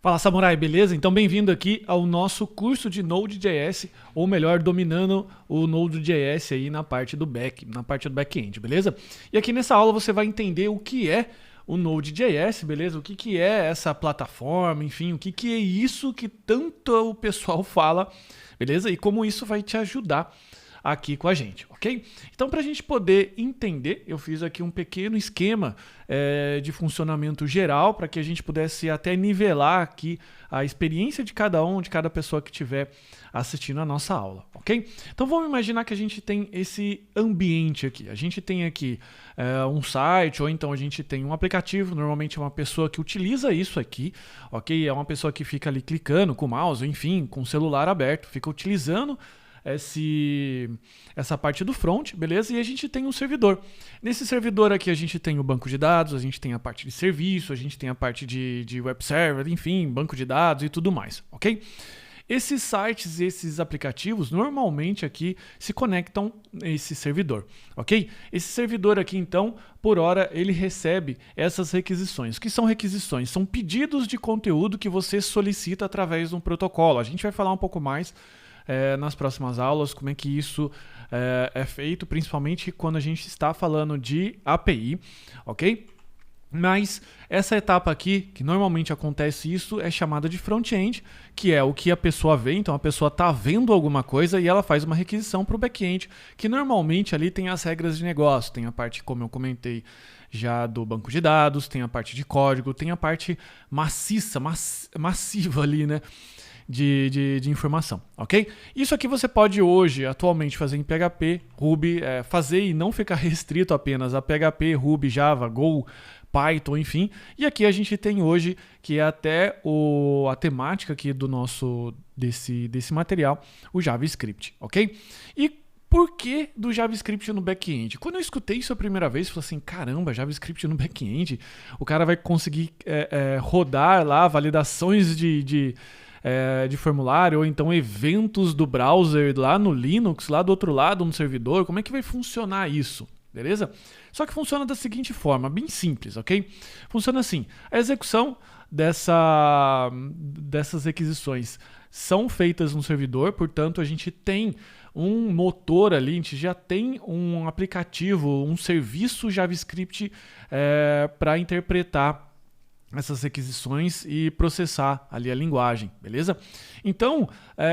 Fala Samurai, beleza? Então bem-vindo aqui ao nosso curso de Node.js, ou melhor, dominando o Node.js aí na parte do back-end, beleza? E aqui nessa aula você vai entender o que é o Node.js, beleza? O que é essa plataforma, enfim, o que é isso que tanto o pessoal fala, beleza? E como isso vai te ajudar aqui com a gente, ok? Então, para a gente poder entender, eu fiz aqui um pequeno esquema de funcionamento geral para que a gente pudesse até nivelar aqui a experiência de cada pessoa que estiver assistindo a nossa aula, ok? Então, vamos imaginar que a gente tem esse ambiente aqui. A gente tem aqui um site ou então a gente tem um aplicativo, normalmente é uma pessoa que utiliza isso aqui, ok? É uma pessoa que fica ali clicando com o mouse, enfim, com o celular aberto, fica utilizando essa parte do front, beleza? E a gente tem um servidor. Nesse servidor aqui a gente tem o banco de dados, a gente tem a parte de serviço, a gente tem a parte de web server, enfim, banco de dados e tudo mais, ok? Esses sites e esses aplicativos normalmente aqui se conectam a esse servidor, ok? Esse servidor aqui então, por hora, ele recebe essas requisições. O que são requisições? São pedidos de conteúdo que você solicita através de um protocolo. A gente vai falar um pouco mais nas próximas aulas, como é que isso é feito, principalmente quando a gente está falando de API, ok? Mas essa etapa aqui, que normalmente acontece isso, é chamada de front-end, que é o que a pessoa vê. Então a pessoa está vendo alguma coisa e ela faz uma requisição para o back-end, que normalmente ali tem as regras de negócio, tem a parte, como eu comentei, já do banco de dados, tem a parte de código, tem a parte massiva ali, né? De informação, ok? Isso aqui você pode hoje, atualmente, fazer em PHP, Ruby, fazer e não ficar restrito apenas a PHP, Ruby, Java, Go, Python, enfim. E aqui a gente tem hoje, que é até a temática aqui do desse material, o JavaScript, ok? E por que do JavaScript no back-end? Quando eu escutei isso a primeira vez, eu falei assim, caramba, JavaScript no back-end? O cara vai conseguir rodar lá validações de formulário, ou então eventos do browser lá no Linux, lá do outro lado no servidor. Como é que vai funcionar isso? Beleza? Só que funciona da seguinte forma, bem simples, ok? Funciona assim, a execução dessas requisições são feitas no servidor, portanto a gente tem um motor ali, a gente já tem um aplicativo, um serviço JavaScript para interpretar essas requisições e processar ali a linguagem, beleza? Então,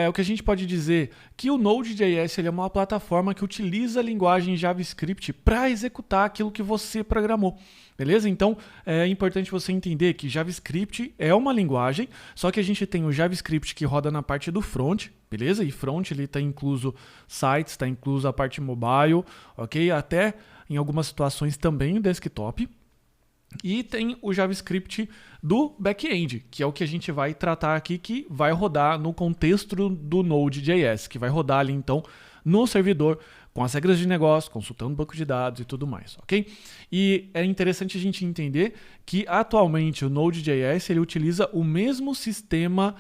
o que a gente pode dizer que o Node.js ele é uma plataforma que utiliza a linguagem JavaScript para executar aquilo que você programou, beleza? Então, é importante você entender que JavaScript é uma linguagem, só que a gente tem o JavaScript que roda na parte do front, beleza? E front ele está incluso sites, está incluso a parte mobile, ok? Até em algumas situações também o desktop. E tem o JavaScript do back-end, que é o que a gente vai tratar aqui, que vai rodar no contexto do Node.js, que vai rodar ali então no servidor, com as regras de negócio, consultando banco de dados e tudo mais, ok? E é interessante a gente entender que atualmente o Node.js ele utiliza o mesmo sistema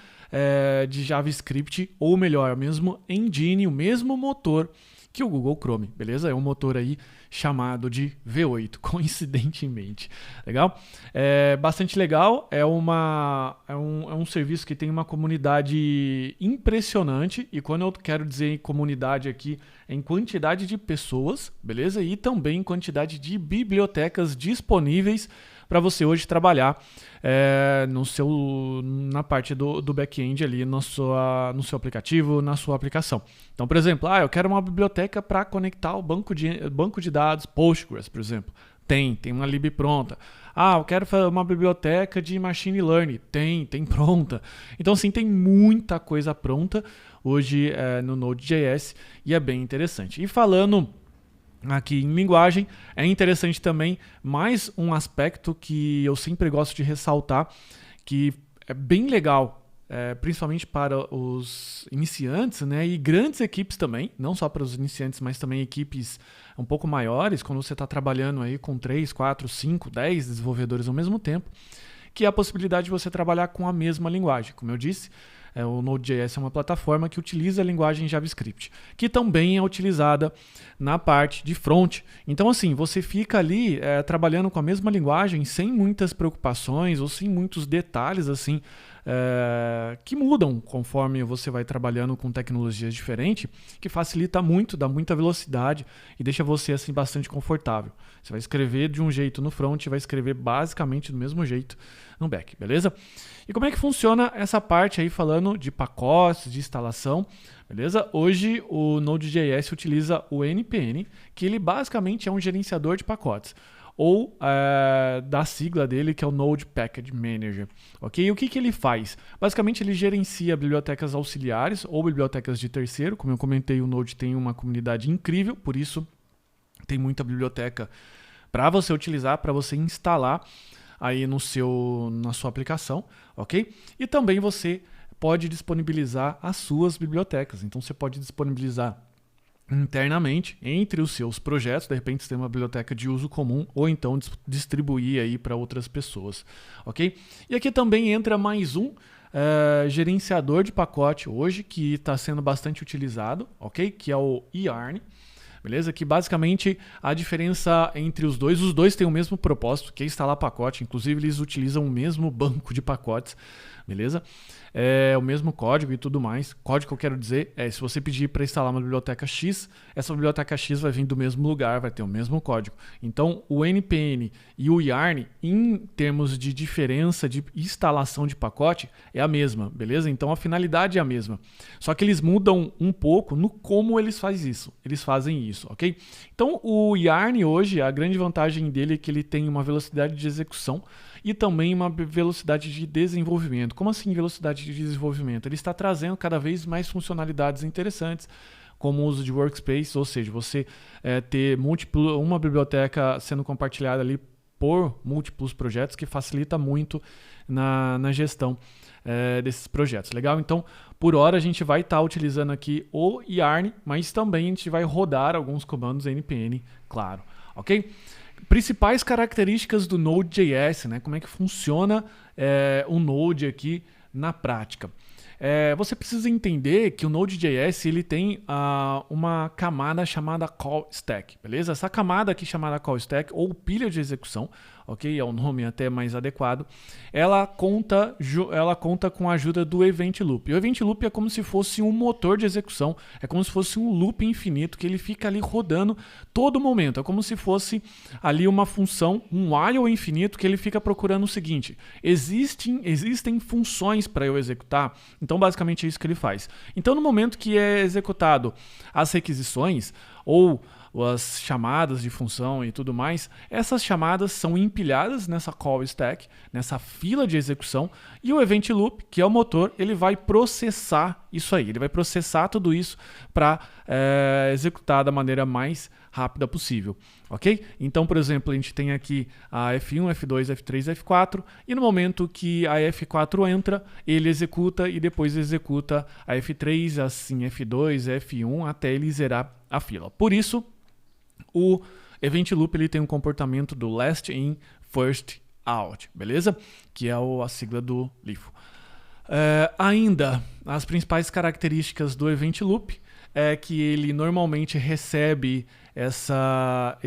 de JavaScript, ou melhor, o mesmo engine, o mesmo motor que o Google Chrome, beleza? É um motor aí chamado de V8, coincidentemente. Legal? É bastante legal, é um serviço que tem uma comunidade impressionante, e quando eu quero dizer em comunidade aqui, é em quantidade de pessoas, beleza? E também em quantidade de bibliotecas disponíveis para você hoje trabalhar na parte do back-end ali, no seu aplicativo, na sua aplicação. Então, por exemplo, eu quero uma biblioteca para conectar o banco de dados Postgres, por exemplo. Tem uma lib pronta. Eu quero uma biblioteca de machine learning. Tem pronta. Então, assim, tem muita coisa pronta hoje no Node.js e é bem interessante. E falando aqui em linguagem, é interessante também mais um aspecto que eu sempre gosto de ressaltar, que é bem legal, principalmente para os iniciantes, né, e grandes equipes também, não só para os iniciantes, mas também equipes um pouco maiores, quando você está trabalhando aí com 3, 4, 5, 10 desenvolvedores ao mesmo tempo, que é a possibilidade de você trabalhar com a mesma linguagem. Como eu disse, o Node.js é uma plataforma que utiliza a linguagem JavaScript, que também é utilizada na parte de front. Então, assim, você fica ali trabalhando com a mesma linguagem sem muitas preocupações ou sem muitos detalhes assim que mudam conforme você vai trabalhando com tecnologias diferentes, que facilita muito, dá muita velocidade e deixa você assim bastante confortável. Você vai escrever de um jeito no front e vai escrever basicamente do mesmo jeito no back, beleza? E como é que funciona essa parte aí falando de pacotes, de instalação, beleza? Hoje o Node.js utiliza o NPN, que ele basicamente é um gerenciador de pacotes, ou da sigla dele, que é o Node Package Manager. Ok? E o que ele faz? Basicamente ele gerencia bibliotecas auxiliares ou bibliotecas de terceiro. Como eu comentei, o Node tem uma comunidade incrível, por isso tem muita biblioteca para você utilizar, para você instalar aí na sua aplicação, ok? E também você pode disponibilizar as suas bibliotecas. Então você pode disponibilizar internamente entre os seus projetos, de repente você tem uma biblioteca de uso comum, ou então distribuir aí para outras pessoas, ok? E aqui também entra mais um gerenciador de pacote hoje que está sendo bastante utilizado, ok? Que é o Yarn. Beleza? Que basicamente a diferença entre os dois têm o mesmo propósito, que é instalar pacote. Inclusive eles utilizam o mesmo banco de pacotes, beleza? O mesmo código e tudo mais. Código que eu quero dizer se você pedir para instalar uma biblioteca X, essa biblioteca X vai vir do mesmo lugar, vai ter o mesmo código. Então o NPN e o Yarn, em termos de diferença de instalação de pacote, é a mesma, beleza? Então a finalidade é a mesma. Só que eles mudam um pouco no como eles fazem isso, ok? Então o Yarn hoje, a grande vantagem dele é que ele tem uma velocidade de execução e também uma velocidade de desenvolvimento. Como assim velocidade de desenvolvimento? Ele está trazendo cada vez mais funcionalidades interessantes, como o uso de workspace, ou seja, você ter uma biblioteca sendo compartilhada ali por múltiplos projetos, que facilita muito na gestão desses projetos. Legal? Então, por hora a gente vai estar utilizando aqui o Yarn, mas também a gente vai rodar alguns comandos NPN, claro. Ok? Principais características do Node.js, né? Como é que funciona o Node aqui na prática. Você precisa entender que o Node.js ele tem uma camada chamada call stack, beleza? Essa camada aqui chamada call stack ou pilha de execução, ok? É um nome até mais adequado. Ela conta com a ajuda do Event Loop. E o Event Loop é como se fosse um motor de execução, é como se fosse um loop infinito que ele fica ali rodando todo momento. É como se fosse ali uma função, um while infinito que ele fica procurando o seguinte: existem funções para eu executar. Então, basicamente é isso que ele faz. Então, no momento que é executado as requisições ou as chamadas de função e tudo mais, essas chamadas são empilhadas nessa call stack, nessa fila de execução, e o Event Loop, que é o motor, ele vai processar isso aí, ele vai processar tudo isso para executar da maneira mais rápida possível, ok? Então, por exemplo, a gente tem aqui a F1, F2, F3, F4, e no momento que a F4 entra, ele executa e depois executa a F3, assim F2, F1, até ele zerar a fila. Por isso, o Event Loop ele tem um comportamento do last in, first out, beleza? Que é a sigla do LIFO. Ainda, as principais características do Event Loop é que ele normalmente recebe essas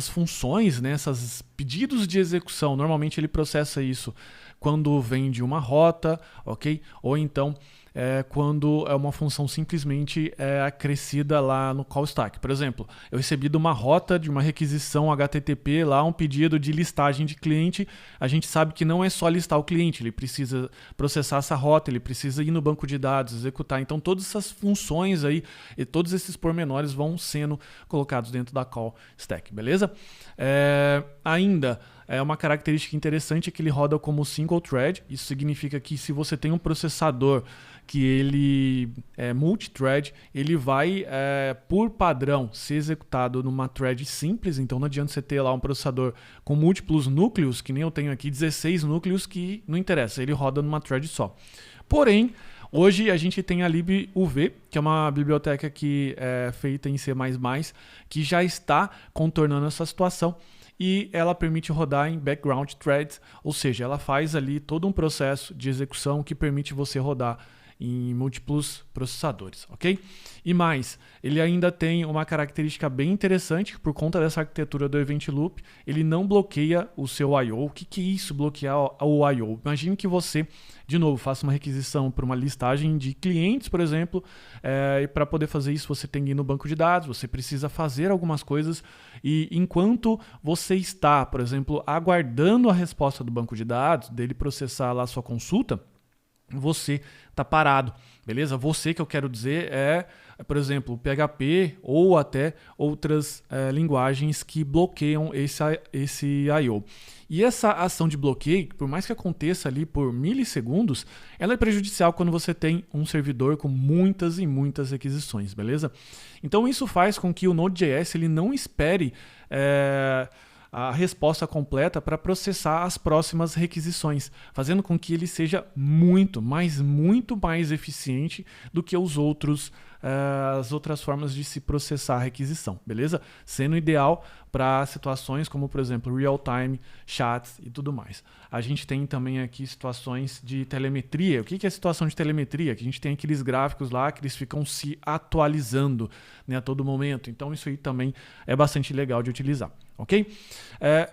funções, né, esses pedidos de execução. Normalmente ele processa isso quando vem de uma rota, ok? Ou então quando é uma função simplesmente acrescida lá no call stack. Por exemplo, eu recebi de uma rota, de uma requisição HTTP, lá um pedido de listagem de cliente. A gente sabe que não é só listar o cliente, ele precisa processar essa rota, ele precisa ir no banco de dados, executar. Então todas essas funções aí e todos esses pormenores vão sendo colocados dentro da call stack, beleza? Ainda uma característica interessante é que ele roda como single thread. Isso significa que se você tem um processador que ele é multithread, ele vai, por padrão, ser executado numa thread simples. Então não adianta você ter lá um processador com múltiplos núcleos, que nem eu tenho aqui, 16 núcleos, que não interessa, ele roda numa thread só. Porém, hoje a gente tem a libuv, que é uma biblioteca que é feita em C++, que já está contornando essa situação. E ela permite rodar em background threads, ou seja, ela faz ali todo um processo de execução que permite você rodar em múltiplos processadores, ok? E mais, ele ainda tem uma característica bem interessante, que por conta dessa arquitetura do Event Loop, ele não bloqueia o seu I/O. O que é isso, bloquear o I/O? Imagine que você, de novo, faça uma requisição para uma listagem de clientes, por exemplo, e para poder fazer isso você tem que ir no banco de dados, você precisa fazer algumas coisas e enquanto você está, por exemplo, aguardando a resposta do banco de dados, dele processar lá a sua consulta, você está parado, beleza? Você que eu quero dizer por exemplo, o PHP ou até outras linguagens que bloqueiam esse I/O. E essa ação de bloqueio, por mais que aconteça ali por milissegundos, ela é prejudicial quando você tem um servidor com muitas e muitas requisições, beleza? Então isso faz com que o Node.js ele não espere a resposta completa para processar as próximas requisições, fazendo com que ele seja muito mais eficiente do que as outras formas de se processar a requisição, beleza? Sendo ideal para situações como, por exemplo, real-time, chats e tudo mais. A gente tem também aqui situações de telemetria. O que é a situação de telemetria? Que a gente tem aqueles gráficos lá que eles ficam se atualizando, né, a todo momento. Então isso aí também é bastante legal de utilizar. Ok?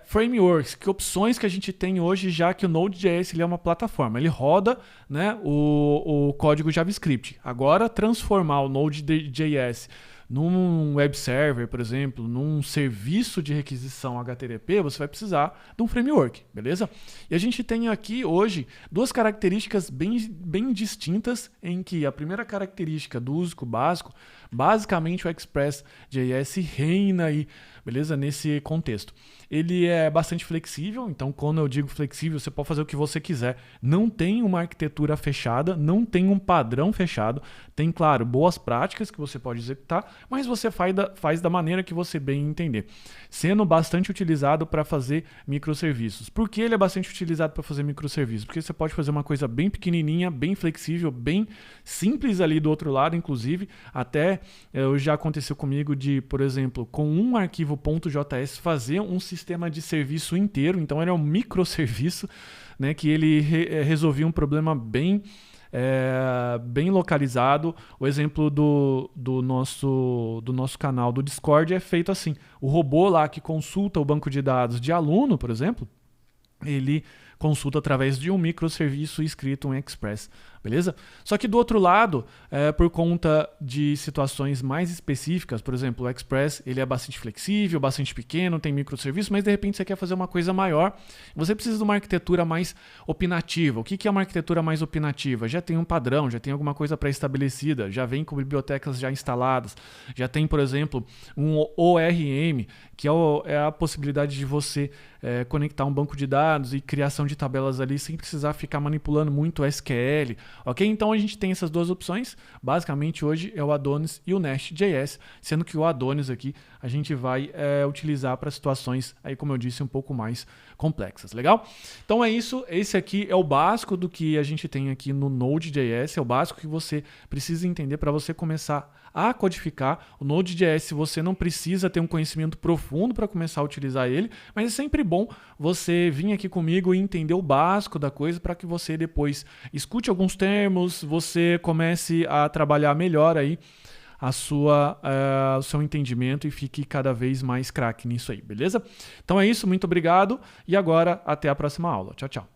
Frameworks, que opções que a gente tem hoje, já que o Node.js ele é uma plataforma, ele roda, né, o código JavaScript. Agora, transformar o Node.js num web server, por exemplo, num serviço de requisição HTTP, você vai precisar de um framework, beleza? E a gente tem aqui hoje duas características bem distintas, em que a primeira característica do uso básico, basicamente o Express.js reina aí, beleza? Nesse contexto. Ele é bastante flexível, então quando eu digo flexível, você pode fazer o que você quiser. Não tem uma arquitetura fechada, não tem um padrão fechado. Tem, claro, boas práticas que você pode executar, mas você faz da maneira que você bem entender. Sendo bastante utilizado para fazer microserviços. Por que ele é bastante utilizado para fazer microserviços? Porque você pode fazer uma coisa bem pequenininha, bem flexível, bem simples ali do outro lado, inclusive. Até já aconteceu comigo de, por exemplo, com um arquivo .js fazer um sistema de serviço inteiro. Então era um microserviço, né, que ele resolvia um problema bem localizado. O exemplo do nosso canal do Discord é feito assim. O robô lá que consulta o banco de dados de aluno, por exemplo, ele consulta através de um microserviço escrito em Express, beleza? Só que do outro lado, por conta de situações mais específicas, por exemplo, o Express ele é bastante flexível, bastante pequeno, tem microserviço, mas de repente você quer fazer uma coisa maior, você precisa de uma arquitetura mais opinativa. O que é uma arquitetura mais opinativa? Já tem um padrão, já tem alguma coisa pré-estabelecida, já vem com bibliotecas já instaladas, já tem, por exemplo, um ORM, que é a possibilidade de você conectar um banco de dados e criação de tabelas ali sem precisar ficar manipulando muito SQL, ok? Então a gente tem essas duas opções. Basicamente hoje é o Adonis e o Nest.js, sendo que o Adonis aqui a gente vai utilizar para situações, aí como eu disse, um pouco mais complexas, legal? Então é isso, esse aqui é o básico do que a gente tem aqui no Node.js, é o básico que você precisa entender para você começar a codificar. O Node.js você não precisa ter um conhecimento profundo para começar a utilizar ele, mas é sempre bom você vir aqui comigo e entender o básico da coisa para que você depois escute alguns termos, você comece a trabalhar melhor aí o seu entendimento e fique cada vez mais craque nisso aí, beleza? Então é isso, muito obrigado e agora até a próxima aula. Tchau, tchau.